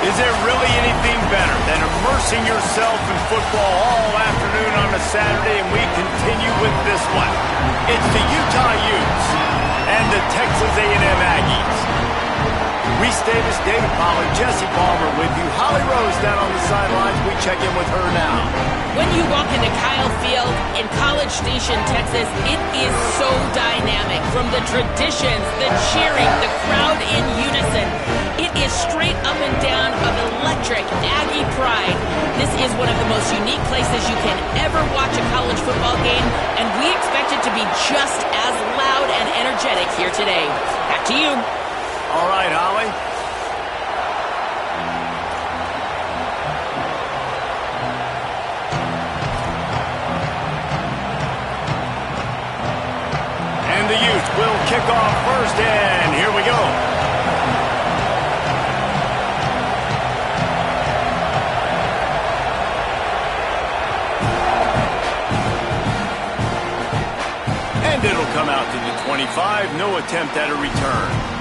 Is there really anything better than immersing yourself in football all afternoon on a Saturday, and we continue with this one? It's the Utah Utes and the Texas A&M Aggies. Reese Davis, David Pollack, Jesse Palmer with you. Holly Rose down on the sidelines. We check in with her now. When you walk into Kyle Field in College Station, Texas, it is so dynamic. From the traditions, the cheering, the crowd in unison. It is straight up and down of electric Aggie pride. This is one of the most unique places you can ever watch a college football game, and we expect it to be just as loud and energetic here today. Back to you. All right, Holly. And the Utes will kick off first, and here we go. And it'll come out to the 25. No attempt at a return.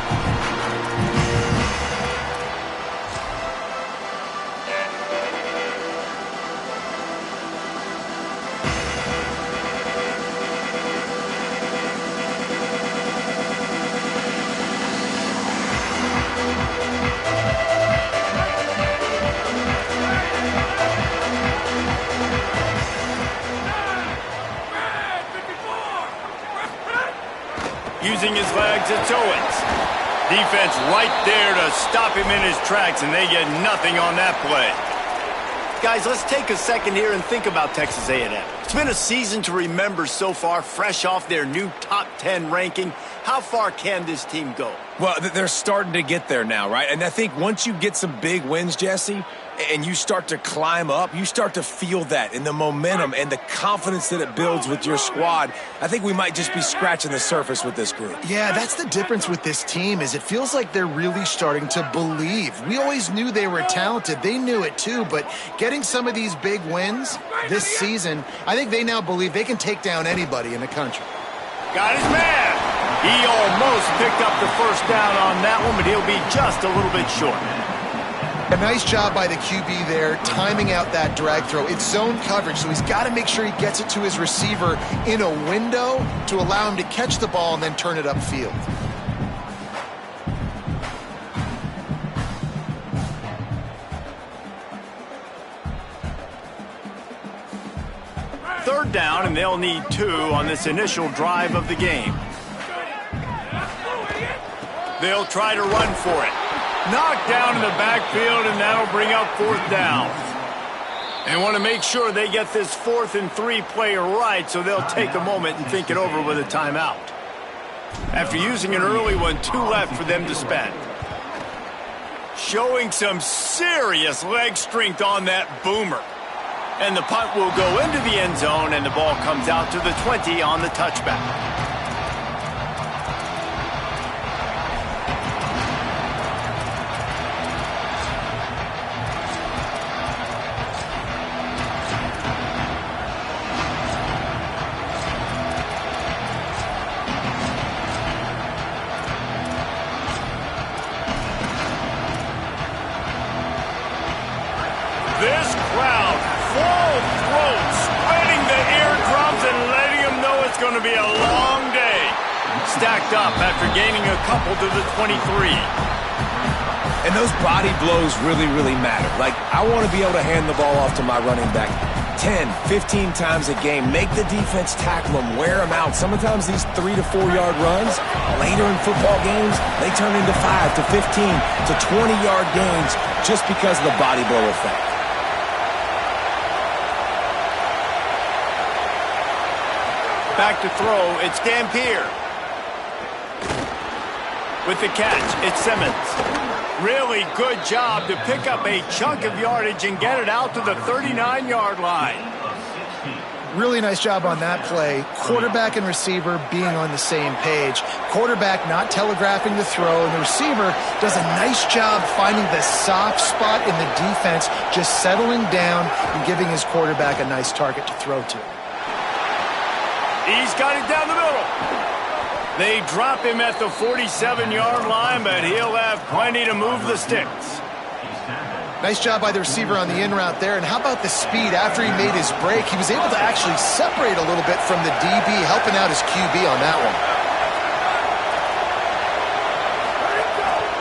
Using his legs, it's Owens. Defense right there to stop him in his tracks, and they get nothing on that play. Guys, let's take a second here and think about Texas A&M. It's been a season to remember so far, fresh off their new top 10 ranking. How far can this team go? Well, they're starting to get there now, right? And I think once you get some big wins, Jesse, and you start to climb up, you start to feel that and the momentum and the confidence that it builds with your squad. I think we might just be scratching the surface with this group. Yeah, that's the difference with this team is it feels like they're really starting to believe. We always knew they were talented. They knew it too, but getting some of these big wins this season, I think they now believe they can take down anybody in the country. Got his man. He almost picked up the first down on that one, but he'll be just a little bit short. A nice job by the QB there, timing out that drag throw. It's zone coverage, so he's got to make sure he gets it to his receiver in a window to allow him to catch the ball and then turn it upfield. Third down, and they'll need 2 on this initial drive of the game. They'll try to run for it. Knocked down in the backfield, and that'll bring up 4th down. They want to make sure they get this 4th and 3 play right, so they'll take a moment and think it over with a timeout. After using an early one, 2 left for them to spend. Showing some serious leg strength on that boomer. And the punt will go into the end zone, and the ball comes out to the 20 on the touchback. This crowd, full throat, spreading the eardrums and letting them know it's going to be a long day. Stacked up after gaining a couple to the 23. And those body blows really, really matter. Like, I want to be able to hand the ball off to my running back 10, 15 times a game. Make the defense tackle them, wear them out. Sometimes these 3 to 4 yard runs, later in football games, they turn into 5 to 15 to 20 yard gains just because of the body blow effect. Back to throw, it's Dampier. With the catch, it's Simmons. Really good job to pick up a chunk of yardage and get it out to the 39-yard line. Really nice job on that play. Quarterback and receiver being on the same page. Quarterback not telegraphing the throw, and the receiver does a nice job finding the soft spot in the defense, just settling down and giving his quarterback a nice target to throw to. He's got it down the middle. They drop him at the 47-yard line, but he'll have plenty to move the sticks. Nice job by the receiver on the in route there. And how about the speed after he made his break? He was able to actually separate a little bit from the DB, helping out his QB on that one.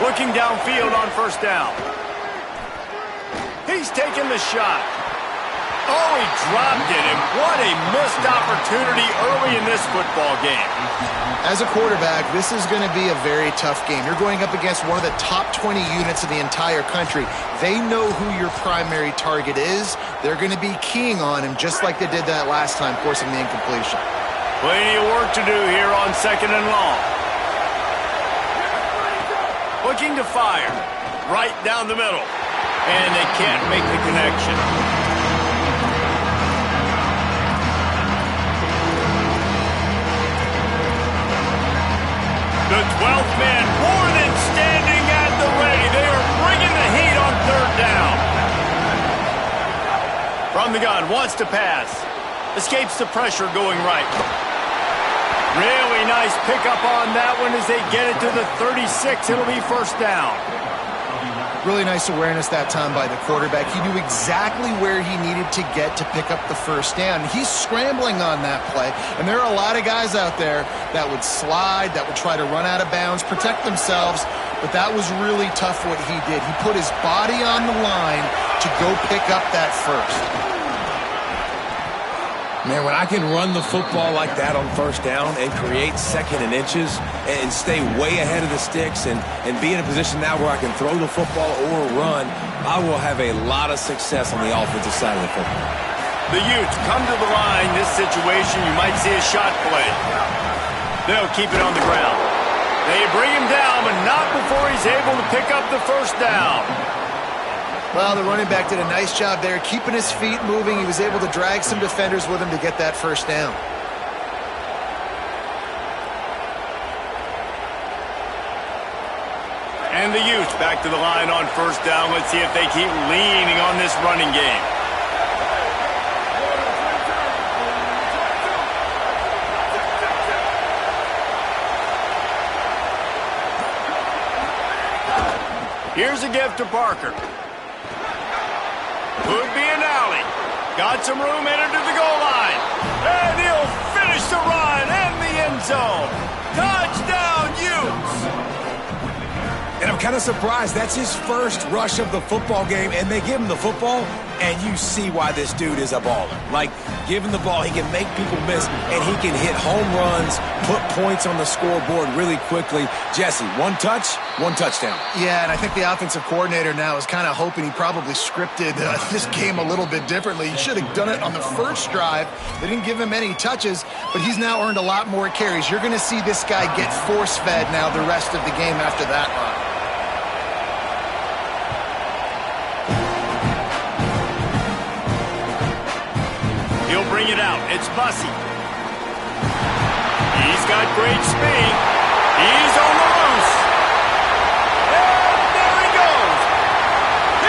Looking downfield on first down. He's taking the shot. Oh, he dropped it, and what a missed opportunity early in this football game. As a quarterback, this is going to be a very tough game. You're going up against one of the top 20 units in the entire country. They know who your primary target is. They're going to be keying on him, just like they did that last time, forcing the incompletion. Plenty of work to do here on 2nd and long. Looking to fire. Right down the middle. And they can't make the connection. The 12th man more than standing at the ready. They are bringing the heat on 3rd down. From the gun, wants to pass. Escapes the pressure going right. Really nice pickup on that one as they get it to the 36. It'll be 1st down. Really nice awareness that time by the quarterback. He knew exactly where he needed to get to pick up the 1st down. He's scrambling on that play, and there are a lot of guys out there that would slide, that would try to run out of bounds, protect themselves, but that was really tough what he did. He put his body on the line to go pick up that 1st. Man, when I can run the football like that on 1st down and create 2nd and inches and stay way ahead of the sticks and be in a position now where I can throw the football or run, I will have a lot of success on the offensive side of the football. The Utes come to the line. This situation, you might see a shot play. They'll keep it on the ground. They bring him down, but not before he's able to pick up the 1st down. Well, the running back did a nice job there, keeping his feet moving. He was able to drag some defenders with him to get that 1st down. And the Utes back to the line on 1st down. Let's see if they keep leaning on this running game. Here's a give to Parker. Could be an alley. Got some room, entered to the goal line. And he'll finish the run and the end zone. Touchdown, Utes! And I'm kind of surprised. That's his first rush of the football game, and they give him the football, and you see why this dude is a baller. Like, give him the ball, he can make people miss, and he can hit home runs, put points on the scoreboard really quickly. Jesse, 1 touch, 1 touchdown. Yeah, and I think the offensive coordinator now is kind of hoping he probably scripted this game a little bit differently. He should have done it on the first drive. They didn't give him any touches, but he's now earned a lot more carries. You're going to see this guy get force-fed now the rest of the game after that run. He'll bring it out. It's Bussey. He's got great speed. He's on the loose. And there he goes.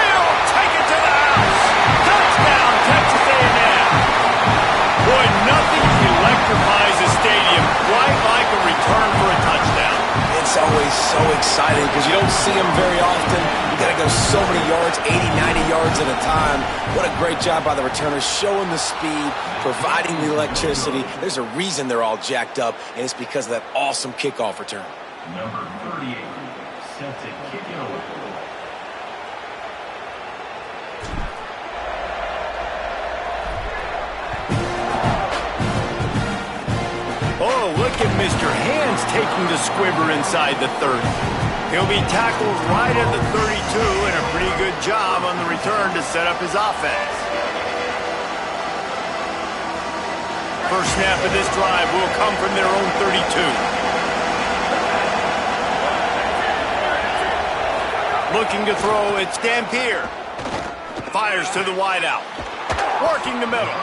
He'll take it to the house. Touchdown, Texas A&M. Boy, nothing electrifies a stadium quite like a return for a touchdown. It's always so exciting because you don't see them very often. You got to go so many yards, 80, 90 yards at a time. What a great job by the returners, showing the speed, providing the electricity. There's a reason they're all jacked up, and it's because of that awesome kickoff return. Number 38, set to kick it away. Oh, look at Mr. Hands taking the squibber inside the 30. He'll be tackled right at the 32, and a pretty good job on the return to set up his offense. First snap of this drive will come from their own 32. Looking to throw, it's Dampier. Fires to the wideout. Working the middle.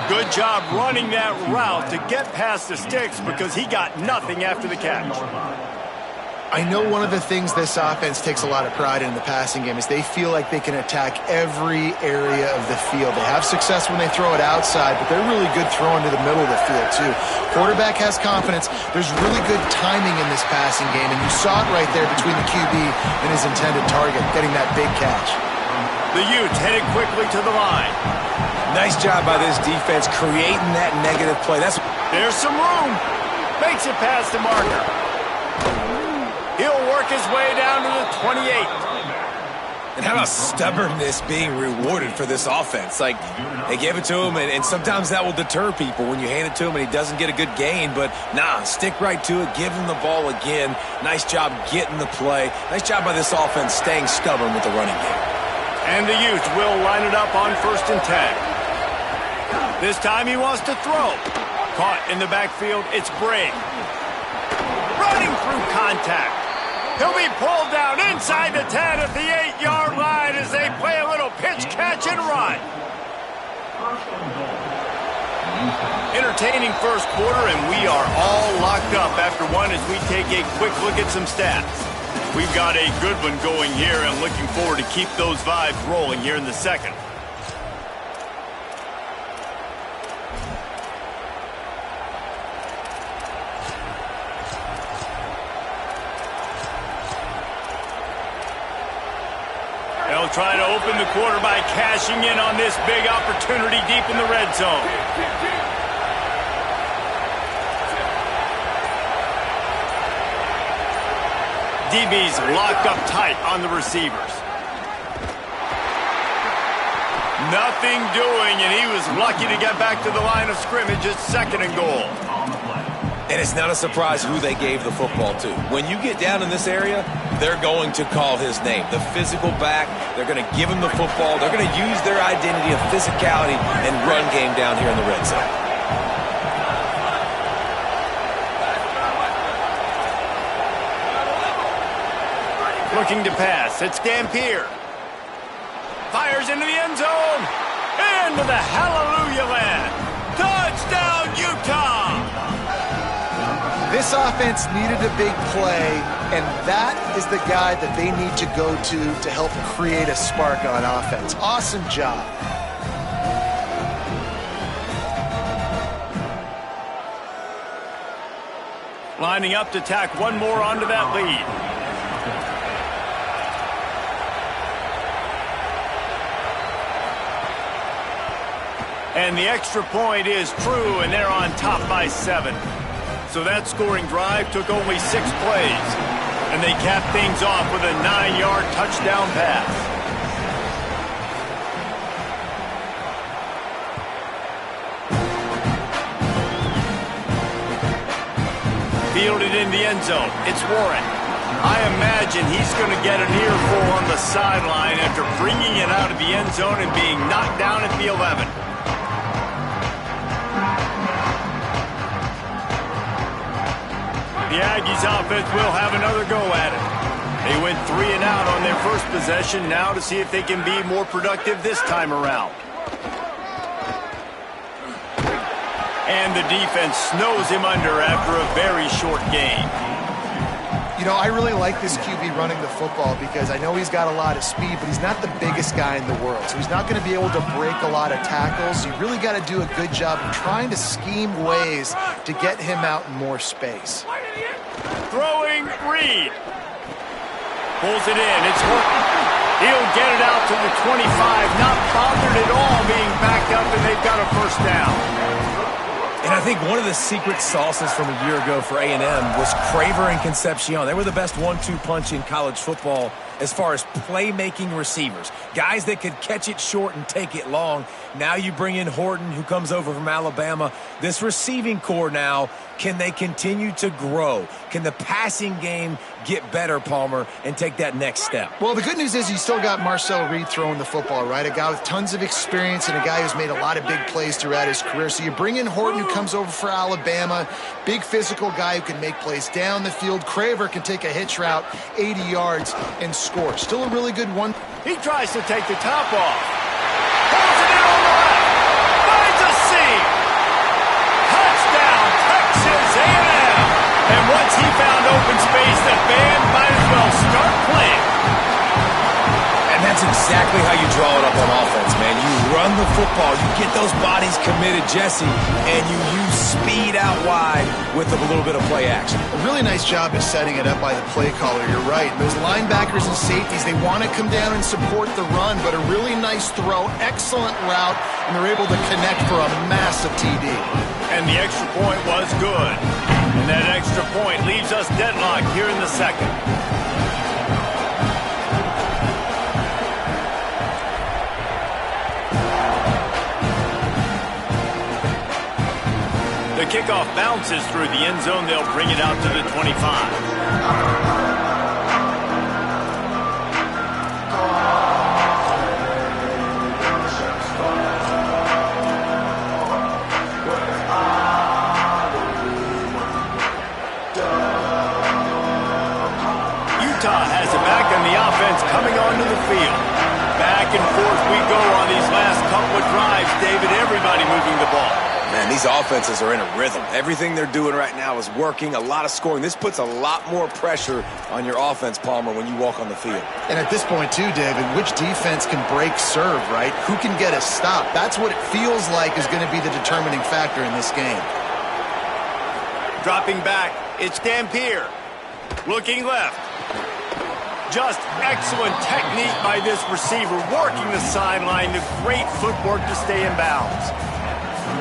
Good job running that route to get past the sticks because he got nothing after the catch. I know one of the things this offense takes a lot of pride in the passing game is they feel like they can attack every area of the field. They have success when they throw it outside, but they're really good throwing to the middle of the field too. Quarterback has confidence. There's really good timing in this passing game, and you saw it right there between the QB and his intended target, getting that big catch. The Utes headed quickly to the line. Nice job by this defense creating that negative play. There's some room. Makes it past the marker. He'll work his way down to the 28. And how about stubbornness being rewarded for this offense? Like, they give it to him, and sometimes that will deter people when you hand it to him and he doesn't get a good gain. But, nah, stick right to it. Give him the ball again. Nice job getting the play. Nice job by this offense staying stubborn with the running game. And the Utes will line it up on 1st and 10. This time he wants to throw. Caught in the backfield, it's Bray. Running through contact. He'll be pulled down inside the 10 at the 8-yard line as they play a little pitch, catch, and run. Entertaining first quarter, and we are all locked up after one as we take a quick look at some stats. We've got a good one going here, and looking forward to keep those vibes rolling here in the second. They'll try to open the quarter by cashing in on this big opportunity deep in the red zone. DB's locked up tight on the receivers. Nothing doing, and he was lucky to get back to the line of scrimmage at 2nd and goal. And it's not a surprise who they gave the football to. When you get down in this area, they're going to call his name. The physical back, they're going to give him the football. They're going to use their identity of physicality and run game down here in the red zone. Looking to pass, it's Dampier. Fires into the end zone. Into the hallelujah land. Touchdown, Utah! This offense needed a big play, and that is the guy that they need to go to help create a spark on offense. Awesome job. Lining up to tack one more onto that lead. And the extra point is true, and they're on top by 7. So that scoring drive took only 6 plays. And they capped things off with a 9-yard touchdown pass. Fielded in the end zone. It's Warren. I imagine he's going to get an earful on the sideline after bringing it out of the end zone and being knocked down at the 11. The Aggies offense will have another go at it. They went 3 and out on their first possession, now to see if they can be more productive this time around. And the defense snows him under after a very short game. You know, I really like this QB running the football because I know he's got a lot of speed, but he's not the biggest guy in the world. So he's not going to be able to break a lot of tackles. You really got to do a good job of trying to scheme ways to get him out in more space. Throwing Reed. Pulls it in. It's Horton. He'll get it out to the 25. Not bothered at all being backed up, and they've got a first down. And I think one of the secret sauces from a year ago for A&M was Craver and Concepcion. They were the best 1-2 punch in college football as far as playmaking receivers. Guys that could catch it short and take it long. Now you bring in Horton, who comes over from Alabama. This receiving core now, can they continue to grow? Can the passing game get better, Palmer, and take that next step? Well, the good news is you still got Marcel Reed throwing the football, right? A guy with tons of experience and a guy who's made a lot of big plays throughout his career. So you bring in Horton, who comes over for Alabama, big physical guy who can make plays down the field. Craver can take a hitch route 80 yards and score. Still a really good one. He tries to take the top off. Pulls it in on the left. Finds a seam. Touchdown, Texas A&M. And once he found open space, the band might as well start playing. And that's exactly how you draw it up on offense, man. You run the football, you get those bodies committed, Jesse, and you use speed out wide with a little bit of play action. A really nice job of setting it up by the play caller. You're right. Those linebackers and safeties, they want to come down and support the run, but a really nice throw, excellent route, and they're able to connect for a massive TD. And the extra point was good. And that extra point leaves us deadlocked here in the second. The kickoff bounces through the end zone. They'll bring it out to the 25. Utah has it back on the offense coming onto the field. Back and forth we go on these last couple of drives, David. Everybody moving the ball. Man, these offenses are in a rhythm. Everything they're doing right now is working, a lot of scoring. This puts a lot more pressure on your offense, Palmer, when you walk on the field. And at this point, too, David, which defense can break serve, right? Who can get a stop? That's what it feels like is going to be the determining factor in this game. Dropping back, it's Dampier. Looking left. Just excellent technique by this receiver, working the sideline, the great footwork to stay in bounds.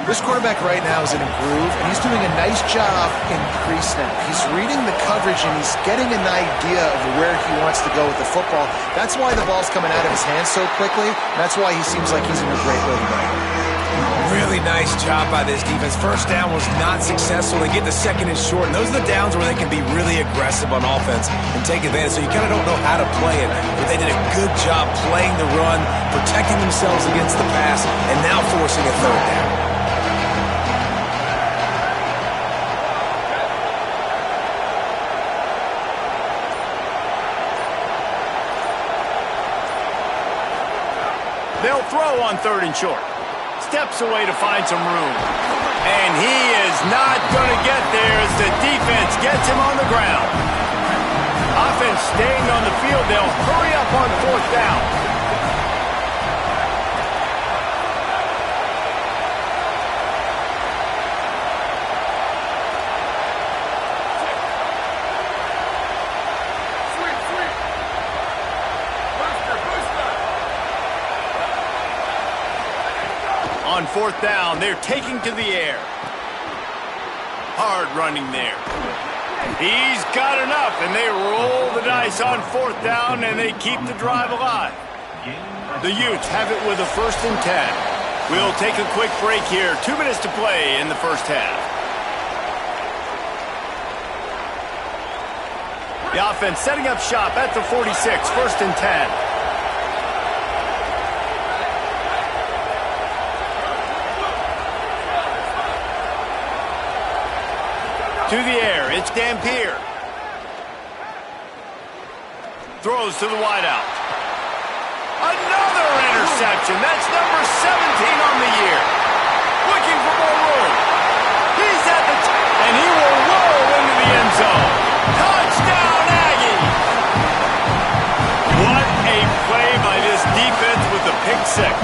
This quarterback right now is in a groove, and he's doing a nice job in pre-snap. He's reading the coverage, and he's getting an idea of where he wants to go with the football. That's why the ball's coming out of his hands so quickly. That's why he seems like he's in a great rhythm right now. Really nice job by this defense. First down was not successful. They get the second and short, and those are the downs where they can be really aggressive on offense and take advantage. So you kind of don't know how to play it, but they did a good job playing the run, protecting themselves against the pass, and now forcing a third down. They'll throw on third and short. Steps away to find some room. And he is not going to get there as the defense gets him on the ground. Offense staying on the field. They'll hurry up on fourth down. On fourth down, they're taking to the air. Hard running there. He's got enough, and they roll the dice on fourth down, and they keep the drive alive. The Utes have it with a 1st and 10. We'll take a quick break here. 2 minutes to play in the first half. The offense setting up shop at the 46, 1st and 10. To the air, it's Dampier. Throws to the wideout. Another interception. That's number 17 on the year. Looking for more room. He's at the and he will roll into the end zone. Touchdown, Aggie! What a play by this defense with the pick six.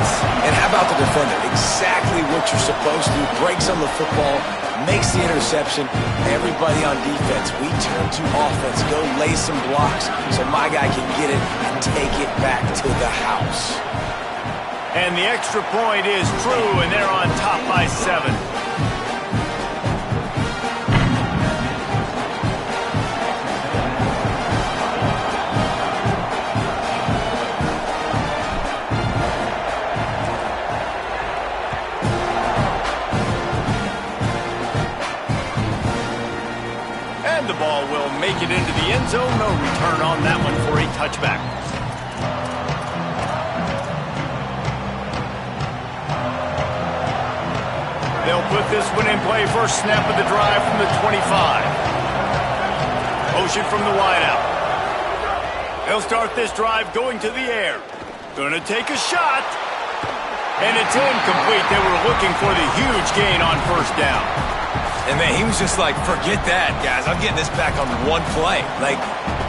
And how about the defender? Exactly what you're supposed to do. Breaks on the football, makes the interception. Everybody on defense, we turn to offense. Go lay some blocks so my guy can get it and take it back to the house. And the extra point is true, and they're on top by 7. The ball will make it into the end zone. No return on that one for a touchback. They'll put this one in play. First snap of the drive from the 25. Motion from the wideout. They'll start this drive going to the air. Gonna take a shot. And it's incomplete. They were looking for the huge gain on first down. And man, he was just like, forget that, guys. I'm getting this back on one play. Like,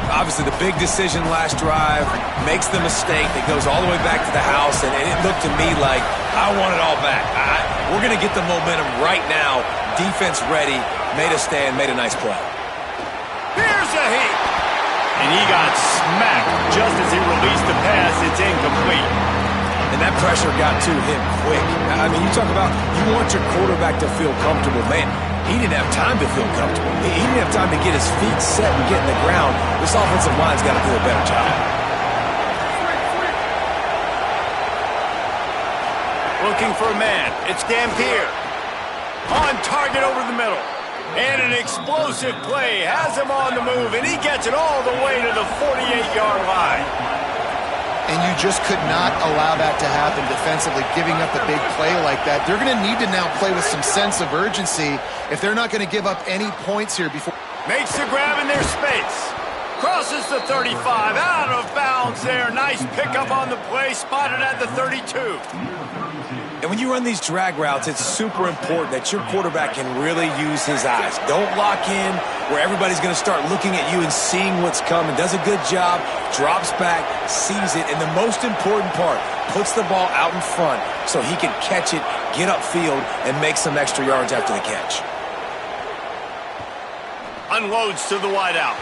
Obviously, the big decision last drive, makes the mistake that goes all the way back to the house, and it looked to me like I want it all back. We're going to get the momentum right now. Defense ready, made a stand, made a nice play. Here's a heat. And he got smacked just as he released the pass. It's incomplete. And that pressure got to him quick. I mean, you talk about you want your quarterback to feel comfortable. Man, he didn't have time to feel comfortable. He didn't have time to get his feet set and get in the ground. This offensive line's got to do a better job. Looking for a man. It's Dampier. On target over the middle. And an explosive play has him on the move, and he gets it all the way to the 48-yard line. And you just could not allow that to happen defensively, giving up a big play like that. They're going to need to now play with some sense of urgency if they're not going to give up any points here before. Makes the grab in their space. Crosses the 35, out of bounds there. Nice pickup on the play, spotted at the 32. And when you run these drag routes, it's super important that your quarterback can really use his eyes. Don't lock in where everybody's going to start looking at you and seeing what's coming. Does a good job, drops back, sees it, and the most important part, puts the ball out in front so he can catch it, get upfield, and make some extra yards after the catch. Unloads to the wideout.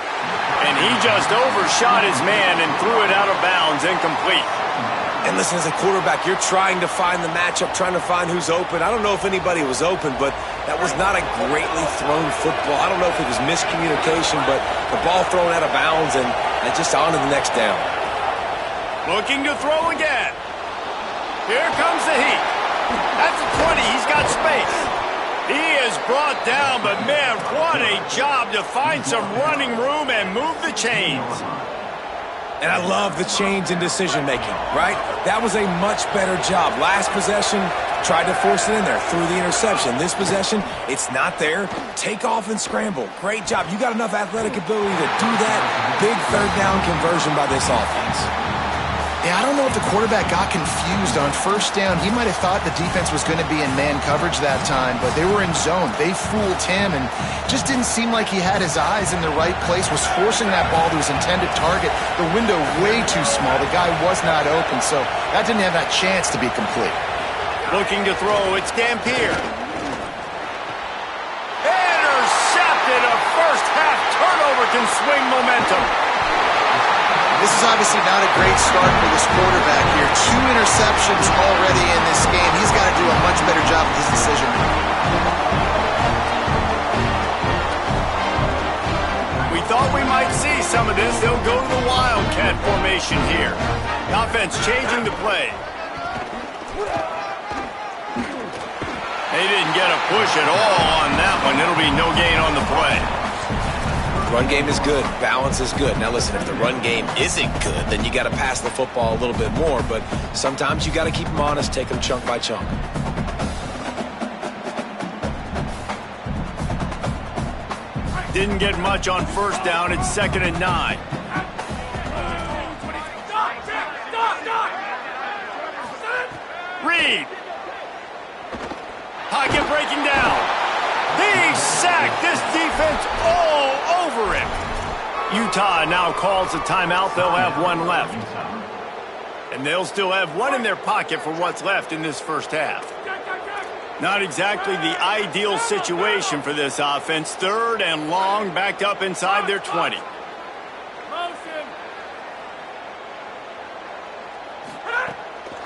And he just overshot his man and threw it out of bounds, incomplete. And listen, as a quarterback, you're trying to find the matchup, trying to find who's open. I don't know if anybody was open, but that was not a greatly thrown football. I don't know if it was miscommunication, but the ball thrown out of bounds and just on to the next down. Looking to throw again. Here comes the heat. At the 20, he's got space. He is brought down, but man, what a job to find some running room and move the chains. And I love the change in decision-making, right? That was a much better job. Last possession, tried to force it in there, threw the interception. This possession, it's not there. Take off and scramble. Great job. You got enough athletic ability to do that. Big third down conversion by this offense. Yeah, I don't know if the quarterback got confused on first down. He might have thought the defense was going to be in man coverage that time, but they were in zone. They fooled him and just didn't seem like he had his eyes in the right place, was forcing that ball to his intended target. The window way too small. The guy was not open, so that didn't have that chance to be complete. Looking to throw, it's Dampier. Intercepted. A first half turnover can swing momentum. This is obviously not a great start for this quarterback here. 2 interceptions already in this game. He's got to do a much better job with his decision. We thought we might see some of this. They'll go to the Wildcat formation here. Offense changing the play. They didn't get a push at all on that one. It'll be no gain on the play. Run game is good. Balance is good. Now listen, if the run game isn't good, then you got to pass the football a little bit more. But sometimes you got to keep them honest, take them chunk by chunk. Didn't get much on first down. It's 2nd and 9. Reed. Pocket breaking down. He's sacked. This defense all over him. Utah now calls a timeout. They'll have one left. And they'll still have one in their pocket for what's left in this first half. Not exactly the ideal situation for this offense. 3rd and long, backed up inside their 20.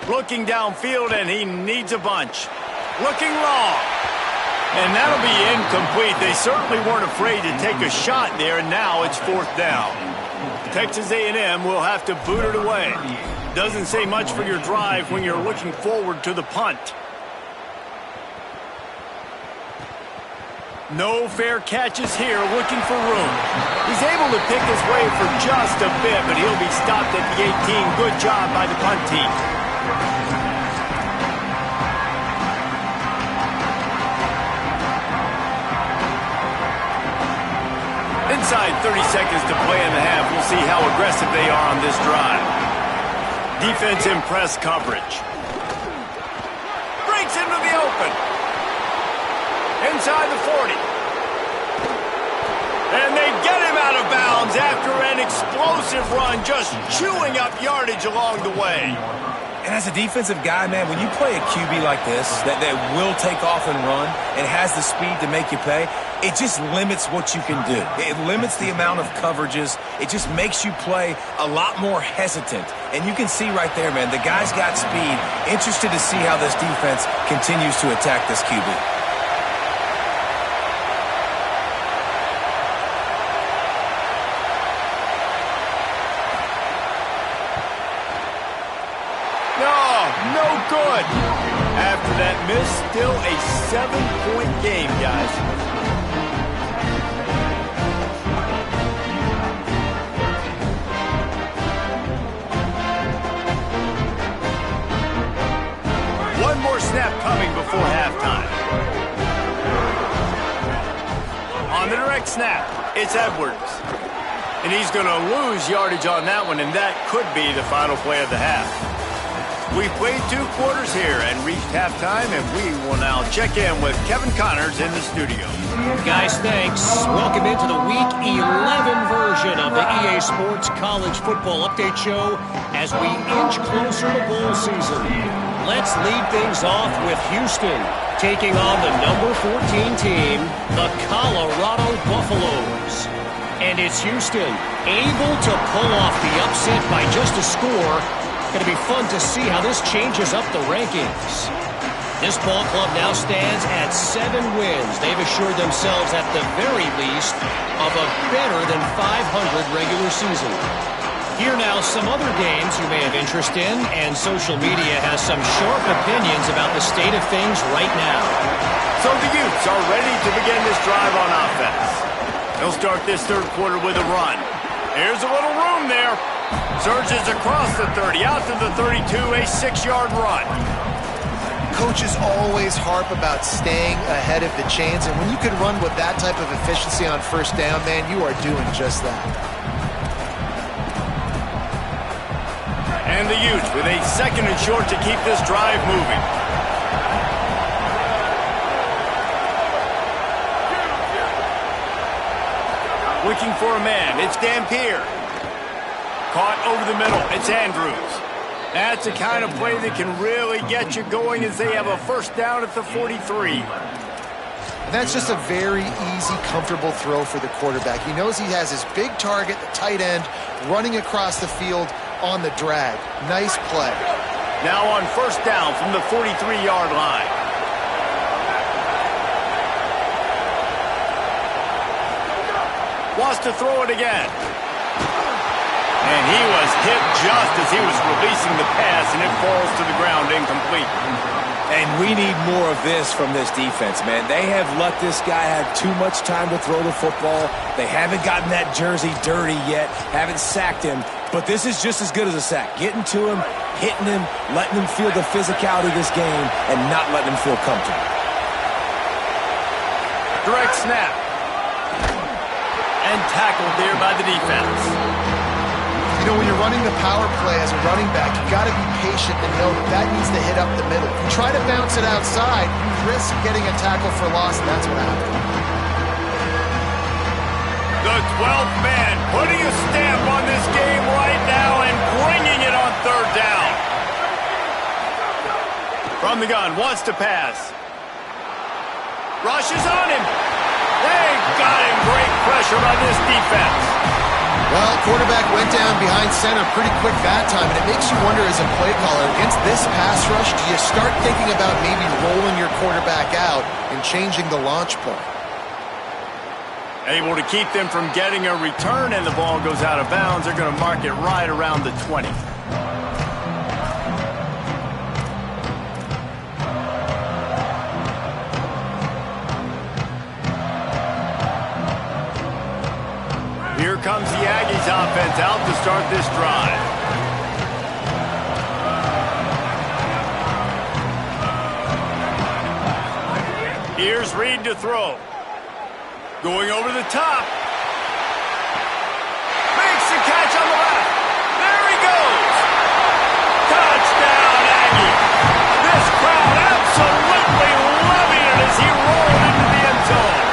Looking downfield, and he needs a bunch. Looking long. And that'll be incomplete. They certainly weren't afraid to take a shot there, and now it's 4th down. Texas A&M will have to boot it away. Doesn't say much for your drive when you're looking forward to the punt. No fair catches here, looking for room. He's able to pick his way for just a bit, but he'll be stopped at the 18. Good job by the punt team. Inside 30 seconds to play in the half. We'll see how aggressive they are on this drive. Defense in press coverage. Breaks into the open. Inside the 40. And they get him out of bounds after an explosive run, just chewing up yardage along the way. And as a defensive guy, man, when you play a QB like this that will take off and run and has the speed to make you pay, it just limits what you can do. It limits the amount of coverages. It just makes you play a lot more hesitant. And you can see right there, man, the guy's got speed. Interested to see how this defense continues to attack this QB. No good. After that miss, still a 7-point game, guys. One more snap coming before halftime. On the direct snap, it's Edwards. And he's going to lose yardage on that one, and that could be the final play of the half. We've played 2 quarters here and reached halftime, and we will now check in with Kevin Connors in the studio. Guys, thanks. Welcome into the Week 11 version of the EA Sports College Football Update Show as we inch closer to bowl season. Let's lead things off with Houston taking on the number 14 team, the Colorado Buffaloes. And it's Houston able to pull off the upset by just a score. Going to be fun to see how this changes up the rankings. This ball club now stands at 7 wins. They've assured themselves at the very least of a better than 500 regular season. Here now some other games you may have interest in, and social media has some sharp opinions about the state of things right now. So the Utes are ready to begin this drive on offense. They'll start this third quarter with a run. Here's a little room there. Surges across the 30, out to the 32, a 6-yard run. Coaches always harp about staying ahead of the chains, and when you can run with that type of efficiency on first down, man, you are doing just that. And the Utes with a 2nd and short to keep this drive moving. Looking for a man, it's Dampier. Caught over the middle, it's Andrews. That's the kind of play that can really get you going as they have a first down at the 43. That's just a very easy, comfortable throw for the quarterback. He knows he has his big target, the tight end, running across the field on the drag. Nice play. Now on first down from the 43-yard line. Wants to throw it again. And he was hit just as he was releasing the pass, and it falls to the ground incomplete. And we need more of this from this defense, man. They have let this guy have too much time to throw the football. They haven't gotten that jersey dirty yet, haven't sacked him. But this is just as good as a sack. Getting to him, hitting him, letting him feel the physicality of this game, and not letting him feel comfortable. Direct snap. And tackled there by the defense. You know, when you're running the power play as a running back, you got to be patient and know that needs to hit up the middle. If you try to bounce it outside, you risk getting a tackle for loss, and that's what happened. The 12th man putting a stamp on this game right now and bringing it on third down. From the gun, wants to pass. Rushes on him. They got him. Great pressure on this defense. Well, quarterback went down behind center pretty quick that time, and it makes you wonder as a play caller, against this pass rush, do you start thinking about maybe rolling your quarterback out and changing the launch point? Able to keep them from getting a return, and the ball goes out of bounds. They're going to mark it right around the 20. Here comes the Aggies offense out to start this drive. Here's Reed to throw. Going over the top. Makes the catch on the left. There he goes. Touchdown, Aggie. This crowd absolutely loving it as he rolled into the end zone.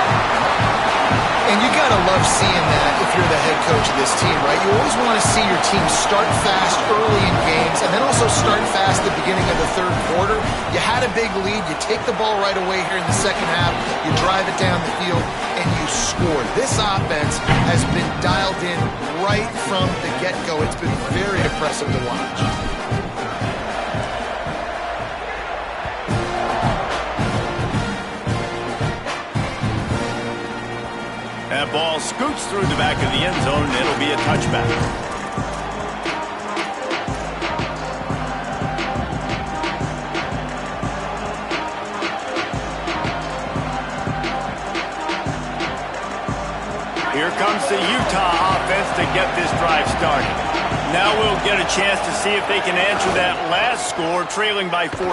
And you gotta love seeing that if you're coach of this team, right? You always want to see your team start fast early in games and then also start fast at the beginning of the third quarter. You had a big lead. You take the ball right away here in the second half. You drive it down the field, and you score. This offense has been dialed in right from the get-go. It's been very impressive to watch. That ball scoots through the back of the end zone, and it'll be a touchback. Here comes the Utah offense to get this drive started. Now we'll get a chance to see if they can answer that last score, trailing by 14,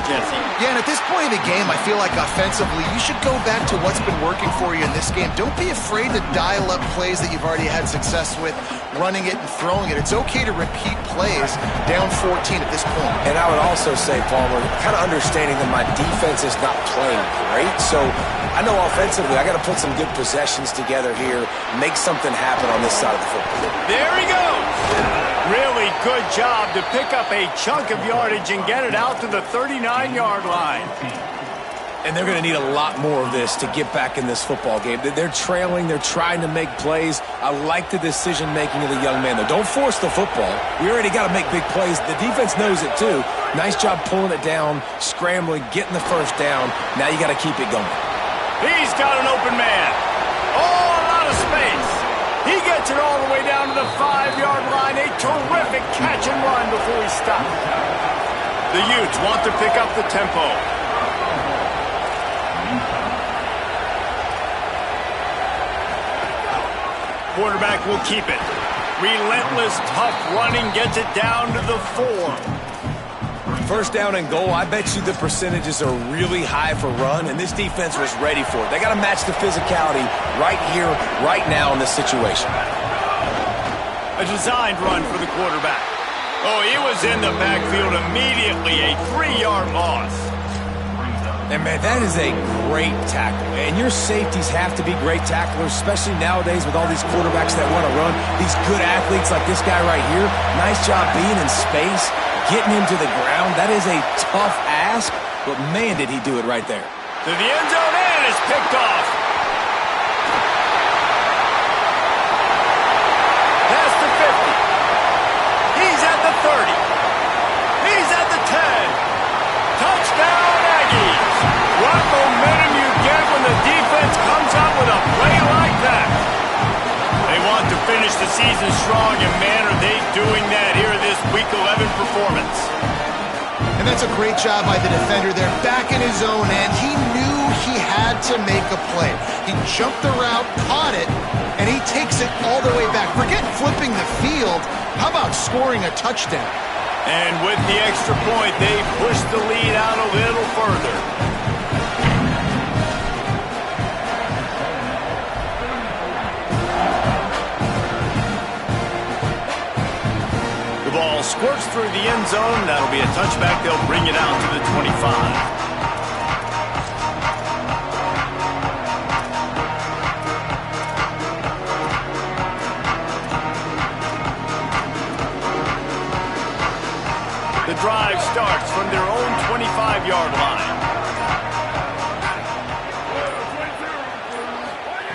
Jesse. Yeah, and at this point of the game, I feel like offensively, you should go back to what's been working for you in this game. Don't be afraid to dial up plays that you've already had success with, running it and throwing it. It's okay to repeat plays down 14 at this point. And I would also say, Palmer, kind of understanding that my defense is not playing great, so I know offensively I got to put some good possessions together here, make something happen on this side of the football. There he goes. Really good job to pick up a chunk of yardage and get it out to the 39-yard line. And they're going to need a lot more of this to get back in this football game. They're trailing. They're trying to make plays. I like the decision-making of the young man, though. Don't force the football. We already got to make big plays. The defense knows it, too. Nice job pulling it down, scrambling, getting the first down. Now you got to keep it going. He's got an open man. Oh, a lot of space. He gets it all the way down to the 5-yard line. A terrific catch and run before he stopped. The Utes want to pick up the tempo. Quarterback will keep it. Relentless, tough running gets it down to the 4. First down and goal, I bet you the percentages are really high for run, and this defense was ready for it. They got to match the physicality right here, right now in this situation. A designed run for the quarterback. Oh, he was in the backfield immediately, a 3-yard loss. And, man, that is a great tackle. And your safeties have to be great tacklers, especially nowadays with all these quarterbacks that want to run. These good athletes like this guy right here, nice job being in space, getting him to the ground. That is a tough ask, but, man, did he do it right there. To the end zone, and it's picked off. Past the 50. He's at the 30. He's at the 10. Touchdown, Aggies. What momentum you get when the defense comes up with a play like that. They want to finish the season strong, and man, are they doing that here in this Week 11 performance. And that's a great job by the defender there, back in his own end. He knew he had to make a play. He jumped the route, caught it, and he takes it all the way back. Forget flipping the field. How about scoring a touchdown? And with the extra point, they push the lead out a little further. The ball squirts through the end zone. That'll be a touchback. They'll bring it out to the 25. The drive starts from their own 25-yard line.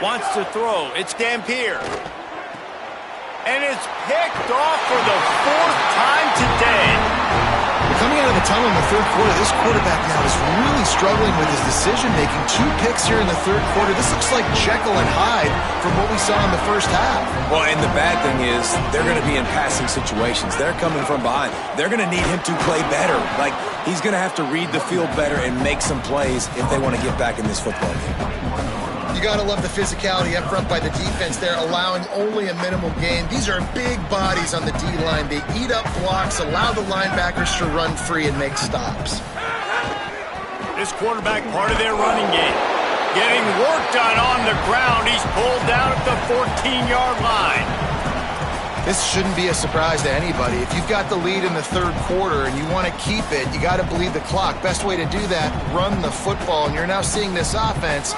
Wants to throw. It's Dampier. And it's picked off for the 4th time today. Coming out of the tunnel in the third quarter, this quarterback now is really struggling with his decision-making. 2 picks here in the third quarter. This looks like Jekyll and Hyde from what we saw in the first half. Well, and the bad thing is they're going to be in passing situations. They're coming from behind. They're going to need him to play better. Like, he's going to have to read the field better and make some plays if they want to get back in this football game. You got to love the physicality up front by the defense there, allowing only a minimal gain. These are big bodies on the D-line. They eat up blocks, allow the linebackers to run free and make stops. This quarterback, part of their running game. Getting work done on the ground. He's pulled down at the 14-yard line. This shouldn't be a surprise to anybody. If you've got the lead in the third quarter and you want to keep it, you got to bleed the clock. Best way to do that, run the football. And you're now seeing this offense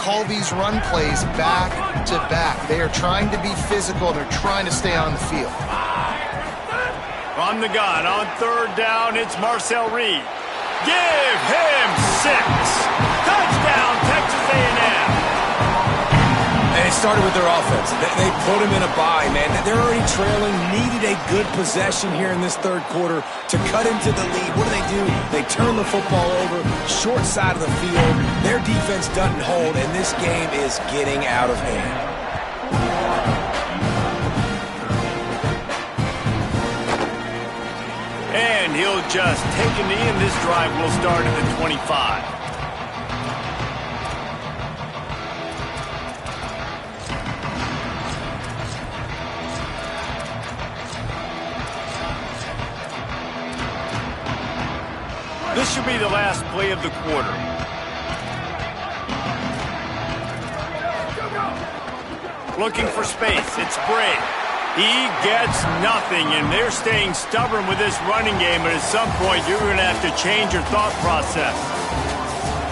call these run plays back to back. They are trying to be physical. They're trying to stay on the field. From the gun on third down, it's Marcel Reed. Give him 6. Touchdown, Texas A&M. And it started with their offense. They put him in a bye, man. They're already trailing, needed a good possession here in this third quarter to cut into the lead. What do? They turn the football over, short side of the field. Their defense doesn't hold, and this game is getting out of hand. And he'll just take a knee, and this drive will start at the 25. This should be the last play of the quarter. Looking for space. It's Bray. He gets nothing, and they're staying stubborn with this running game, but at some point you're going to have to change your thought process.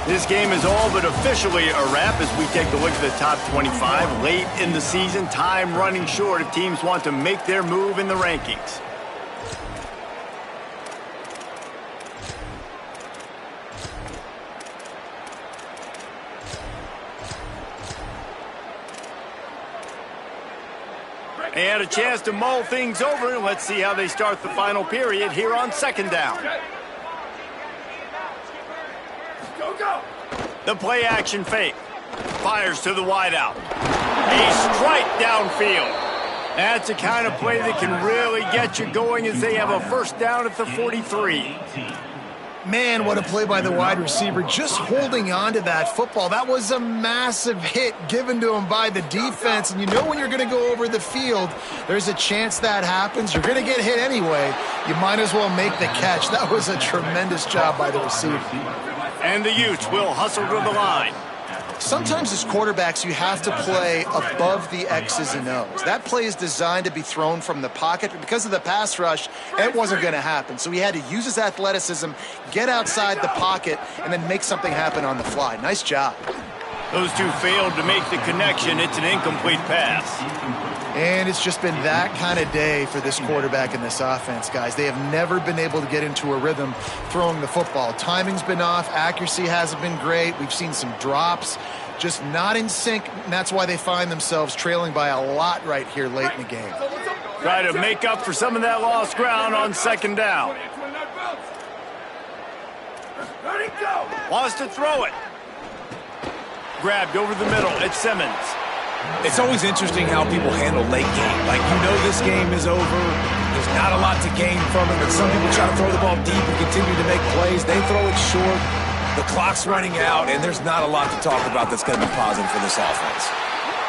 This game is all but officially a wrap as we take a look at the top 25. Late in the season, time running short if teams want to make their move in the rankings. They had a chance to mull things over. Let's see how they start the final period here on second down. Go. The play action fake. Fires to the wideout. A strike downfield. That's the kind of play that can really get you going as they have a first down at the 43. Man, what a play by the wide receiver, just holding on to that football. That was a massive hit given to him by the defense, and you know when you're going to go over the field, there's a chance that happens. You're going to get hit anyway. You might as well make the catch. That was a tremendous job by the receiver. And the Utes will hustle to the line. Sometimes as quarterbacks, you have to play above the X's and O's. That play is designed to be thrown from the pocket, but because of the pass rush, it wasn't going to happen. So he had to use his athleticism, get outside the pocket, and then make something happen on the fly. Nice job. Those two failed to make the connection. It's an incomplete pass. And it's just been that kind of day for this quarterback and this offense, guys. They have never been able to get into a rhythm throwing the football. Timing's been off. Accuracy hasn't been great. We've seen some drops, just not in sync, and that's why they find themselves trailing by a lot right here late in the game. Try to make up for some of that lost ground on second down. Wants to throw it. Grabbed over the middle. It's Simmons. It's always interesting how people handle late game. Like, you know this game is over. There's not a lot to gain from it, but some people try to throw the ball deep and continue to make plays. They throw it short. The clock's running out, and there's not a lot to talk about that's going to be positive for this offense.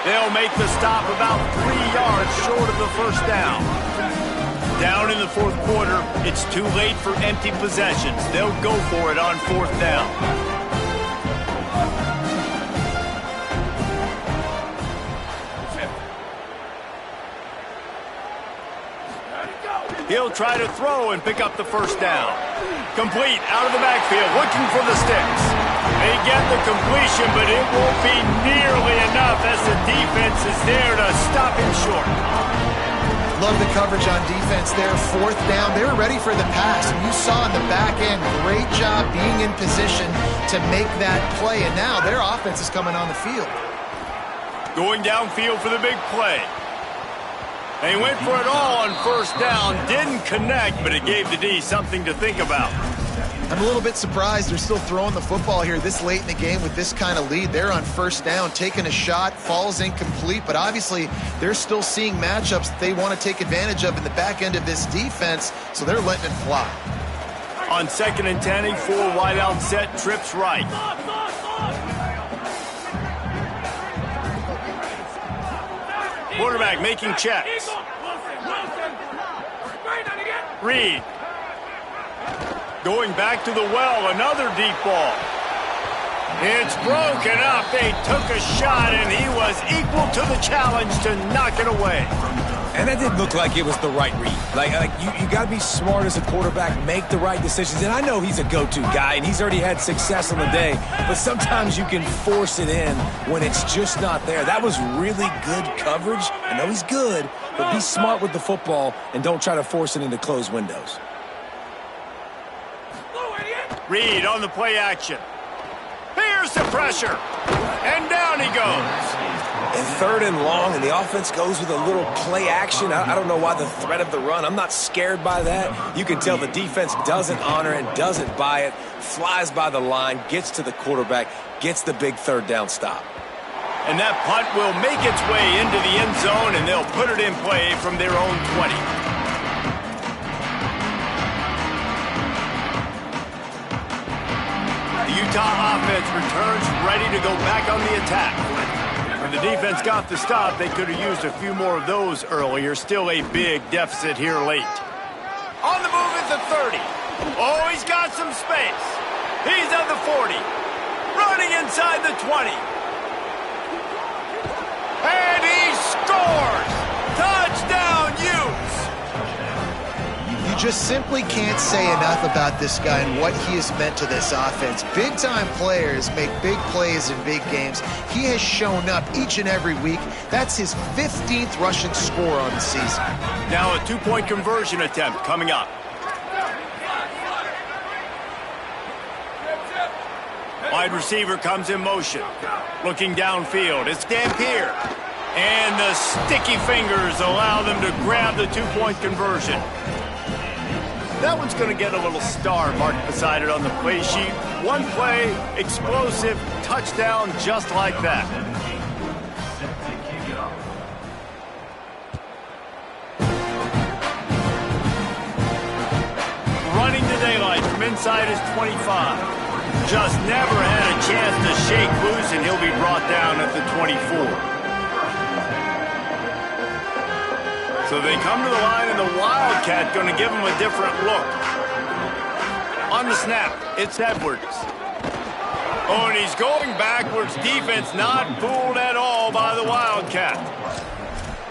They'll make the stop about 3 yards short of the first down. Down in the fourth quarter, it's too late for empty possessions. They'll go for it on fourth down. He'll try to throw and pick up the first down. Complete out of the backfield, looking for the sticks. They get the completion, but it won't be nearly enough as the defense is there to stop him short. Love the coverage on defense there. Fourth down, they were ready for the pass. And you saw in the back end, great job being in position to make that play. And now their offense is coming on the field. Going downfield for the big play. They went for it all on first down, didn't connect, but it gave the D something to think about. I'm a little bit surprised they're still throwing the football here this late in the game with this kind of lead. They're on first down, taking a shot, falls incomplete, but obviously they're still seeing matchups that they want to take advantage of in the back end of this defense, so they're letting it fly. On 2nd and 10, a full wide out set, trips right. Quarterback making checks. Reed. Going back to the well, another deep ball. It's broken up. They took a shot, and he was equal to the challenge to knock it away. And that didn't look like it was the right read. Like you got to be smart as a quarterback, make the right decisions. And I know he's a go-to guy, and he's already had success on the day. But sometimes you can force it in when it's just not there. That was really good coverage. I know he's good, but be smart with the football and don't try to force it into closed windows. Reed on the play action. Here's the pressure. And down he goes. And 3rd and long, and the offense goes with a little play action. I don't know why the threat of the run. I'm not scared by that. You can tell the defense doesn't honor and doesn't buy it. Flies by the line, gets to the quarterback, gets the big 3rd down stop. And that punt will make its way into the end zone, and they'll put it in play from their own 20. The Utah offense returns ready to go back on the attack. When the defense got the stop, they could have used a few more of those earlier. Still a big deficit here late. On the move at the 30. Oh, he's got some space. He's at the 40. Running inside the 20. And he scores! Touchdown, Utes! You just simply can't say enough about this guy and what he has meant to this offense. Big-time players make big plays in big games. He has shown up each and every week. That's his 15th rushing score on the season. Now a 2-point conversion attempt coming up. Wide receiver comes in motion. Looking downfield, it's Dampier. And the sticky fingers allow them to grab the 2-point conversion. That one's going to get a little star marked beside it on the play sheet. One play, explosive, touchdown just like that. Running to daylight from inside his 25. Just never had a chance to shake loose, and he'll be brought down at the 24. So they come to the line, and the Wildcat going to give him a different look. On the snap, it's Edwards. Oh, and he's going backwards. Defense not fooled at all by the Wildcat.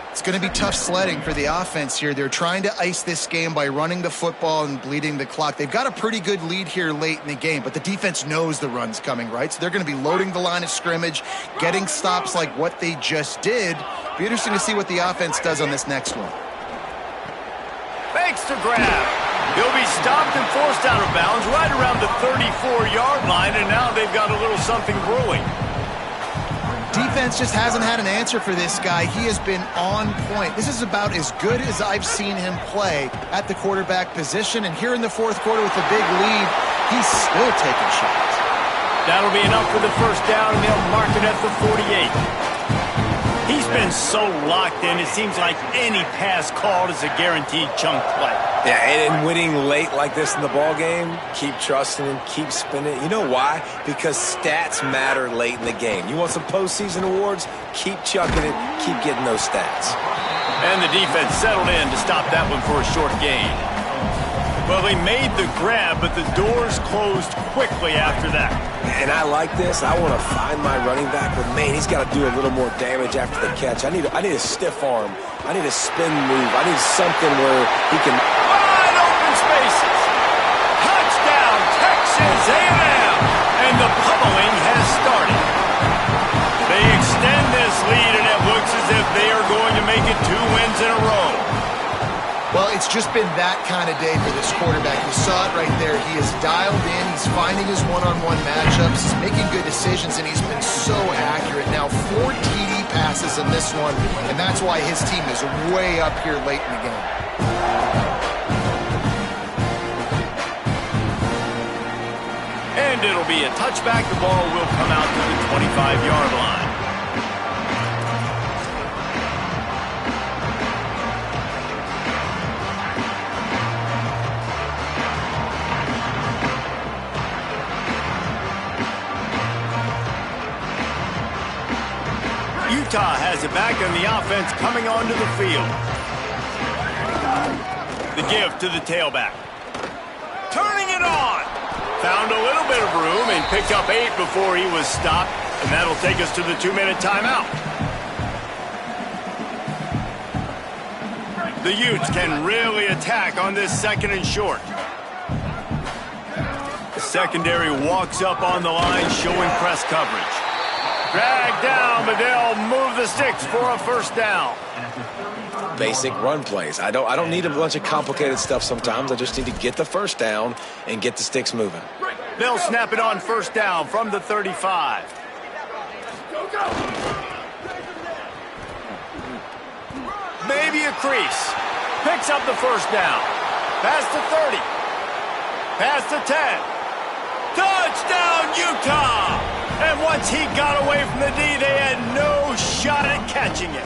It's going to be tough sledding for the offense here. They're trying to ice this game by running the football and bleeding the clock. They've got a pretty good lead here late in the game, but the defense knows the run's coming, right? So they're going to be loading the line of scrimmage, getting stops like what they just did. Be interesting to see what the offense does on this next one. Fakes to grab. He'll be stopped and forced out of bounds right around the 34-yard line, and now they've got a little something brewing. Defense just hasn't had an answer for this guy. He has been on point. This is about as good as I've seen him play at the quarterback position. And here in the fourth quarter with a big lead, he's still taking shots. That'll be enough for the first down, and they'll mark it at the 48. He's been so locked in, it seems like any pass called is a guaranteed chunk play. Yeah, and winning late like this in the ball game, keep trusting him, keep spinning. You know why? Because stats matter late in the game. You want some postseason awards? Keep chucking it, keep getting those stats. And the defense settled in to stop that one for a short gain. Well, they made the grab, but the doors closed quickly after that. And I like this. I want to find my running back, but man, he's got to do a little more damage after the catch. I need a stiff arm. I need a spin move. I need something where he can... Wide open spaces. Touchdown, Texas A&M. And the pummeling has started. They extend this lead, and it looks as if they are going to make it 2 wins in a row. Well, it's just been that kind of day for this quarterback. You saw it right there. He is dialed in. He's finding his one-on-one matchups. He's making good decisions, and he's been so accurate. Now, 4 TD passes in this one, and that's why his team is way up here late in the game. And it'll be a touchback. The ball will come out to the 25-yard line. Utah has it back, and the offense coming onto the field. The give to the tailback. Turning it on. Found a little bit of room and picked up 8 before he was stopped, and that'll take us to the 2-minute timeout. The Utes can really attack on this 2nd and short. The secondary walks up on the line, showing press coverage. Dragged down, but they'll move the sticks for a first down. Basic run plays. I don't need a bunch of complicated stuff sometimes. I just need to get the first down and get the sticks moving. They'll snap it on first down from the 35. Maybe a crease. Picks up the first down. Past the 30. Past the 10. Touchdown, Utah! And once he got away from the D, they had no shot at catching it.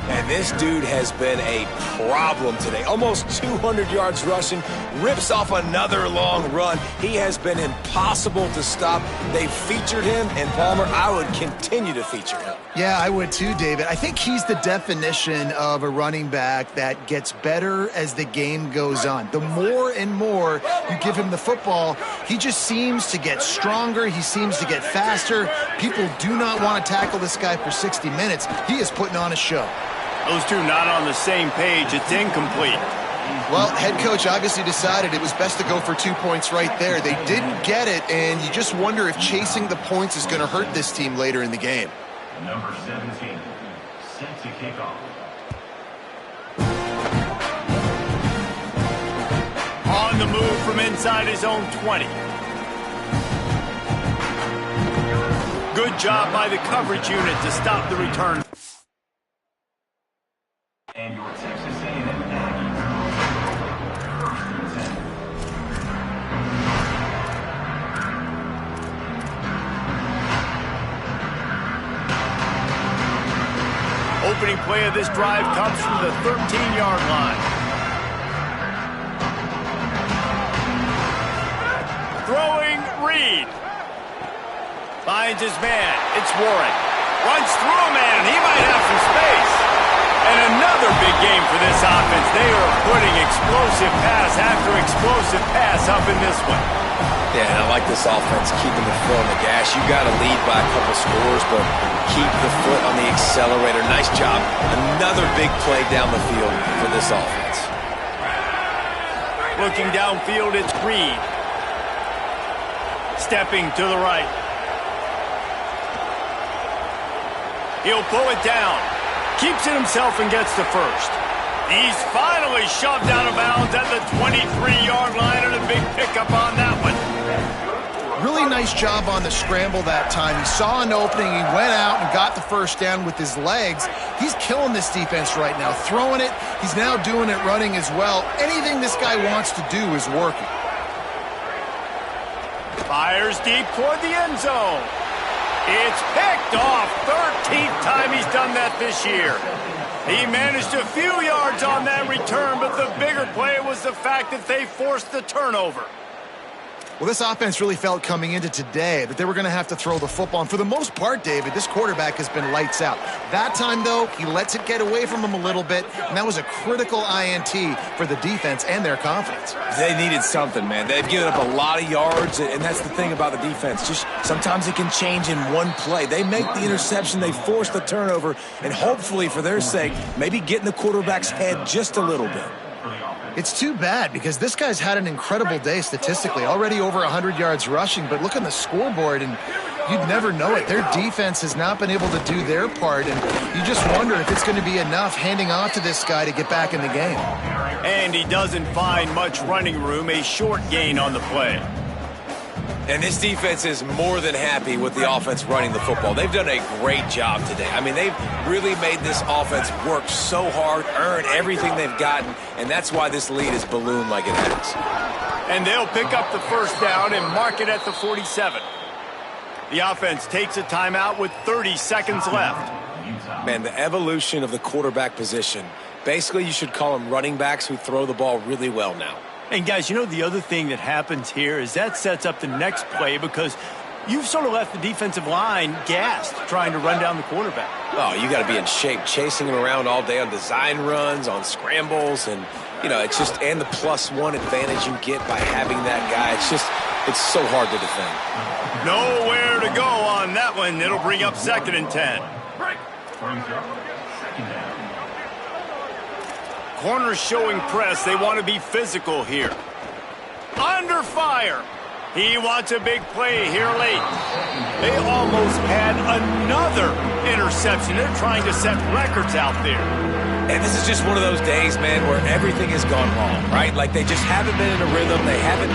And this dude has been a problem today. Almost 200 yards rushing, rips off another long run. He has been impossible to stop. They featured him, and Palmer, I would continue to feature him. Yeah, I would too, David. I think he's the definition of a running back that gets better as the game goes on. The more and more you give him the football, he just seems to get stronger. He seems to get faster. People do not want to tackle this guy for 60 minutes. He is putting on a show. Those two not on the same page. It's incomplete. Well, head coach obviously decided it was best to go for 2 points right there. They didn't get it, and you just wonder if chasing the points is going to hurt this team later in the game. Number 17, set to kick off. On the move from inside his own 20. Good job by the coverage unit to stop the return. And your Texas A&M Aggies, 1st and 10. Opening play of this drive comes from the 13-yard line. Throwing Reed. Finds his man. It's Warren. Runs through a man. He might have some space. And another big game for this offense. They are putting explosive pass after explosive pass up in this one. Yeah, and I like this offense, keeping the foot on the gas. You got to lead by a couple scores, but keep the foot on the accelerator. Nice job. Another big play down the field for this offense. Looking downfield, it's Reed. Stepping to the right. He'll pull it down. Keeps it himself and gets the first. He's finally shoved out of bounds at the 23-yard line, and a big pickup on that one. Really nice job on the scramble that time. He saw an opening. He went out and got the first down with his legs. He's killing this defense right now. Throwing it. He's now doing it running as well. Anything this guy wants to do is working. Fires deep toward the end zone. It's picked off. 13th time he's done that this year. He managed a few yards on that return, but the bigger play was the fact that they forced the turnover. Well, this offense really felt coming into today that they were going to have to throw the football. And for the most part, David, this quarterback has been lights out. That time, though, he lets it get away from him a little bit, and that was a critical INT for the defense and their confidence. They needed something, man. They've given up a lot of yards, and that's the thing about the defense. Just sometimes it can change in one play. They make the interception, they force the turnover, and hopefully, for their sake, maybe get in the quarterback's head just a little bit. It's too bad because this guy's had an incredible day statistically, already over 100 yards rushing, but look on the scoreboard and you'd never know it. Their defense has not been able to do their part, and you just wonder if it's going to be enough handing off to this guy to get back in the game. And he doesn't find much running room, a short gain on the play. And this defense is more than happy with the offense running the football. They've done a great job today. I mean, they've really made this offense work so hard, earn everything they've gotten, and that's why this lead is ballooned like it has. And they'll pick up the first down and mark it at the 47. The offense takes a timeout with 30 seconds left. Man, the evolution of the quarterback position. Basically, you should call them running backs who throw the ball really well now. And guys, you know the other thing that happens here is that sets up the next play because you've sort of left the defensive line gassed trying to run down the quarterback. Oh, you got to be in shape, chasing him around all day on design runs, on scrambles, and, you know, it's just, and the +1 advantage you get by having that guy. It's so hard to defend. Nowhere to go on that one. It'll bring up 2nd and 10. Corners showing press. They want to be physical here. Under fire. He wants a big play here late. They almost had another interception. They're trying to set records out there. And this is just one of those days, man, where everything has gone wrong, right? Like they just haven't been in a rhythm. They haven't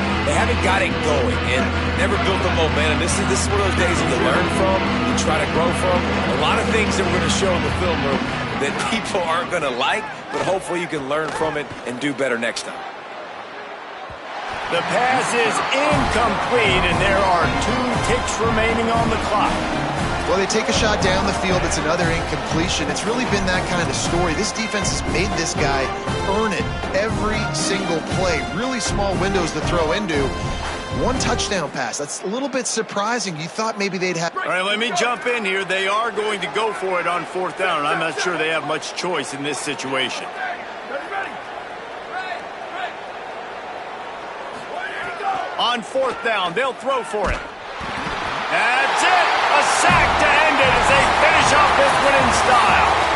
got it going and never built the momentum. This is one of those days that you learn from, you try to grow from. A lot of things that we're going to show in the film room that people aren't going to like, but hopefully you can learn from it and do better next time. The pass is incomplete, and there are 2 ticks remaining on the clock. Well, they take a shot down the field. It's another incompletion. It's really been that kind of story. This defense has made this guy earn it every single play. Really small windows to throw into. 1 touchdown pass. That's a little bit surprising. You thought maybe they'd have... All right, let me jump in here. They are going to go for it on 4th down, and I'm not sure they have much choice in this situation. On 4th down, they'll throw for it. That's it! A sack to end it as they finish off this one in style.